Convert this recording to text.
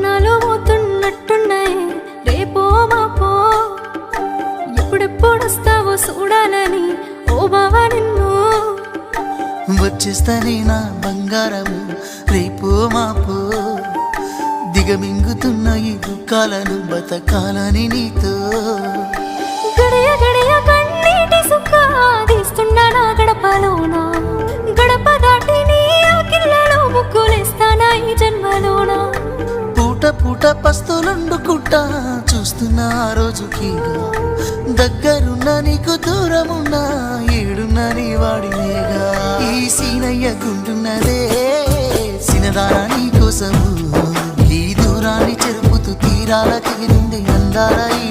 ప్రాణాలు పోతున్నట్టున్నాయి రేపో మాపో ఎప్పుడెప్పుడొస్తావో చూడాలని ఓ బావా నిన్ను వచ్చేస్తానే నా బంగారము రేపో మాపో దిగమింగుతున్న ఈ దుఃఖాలను బతకాలని నీతో గడియ గడియ కన్నీటి సుక్క తీస్తున్నా నా గడపలోన గడప దాటి నీ ఆకిళ్ళలో ముగ్గులేస్తానా ఈ జన్మలోన పూట పూట పస్తులుండుకుంటా చూస్తున్నా ఆ రోజుకి దగ్గరున్న నీకు దూరమున్నా ఏడున్నా నీ వాడినేగా ఈ సీనయ్య గుంటున్నదే సినదారా నీ కోసము ఈ దూరాన్ని చెరుపుతూ తీరాల తీరుంది అందాల ఈ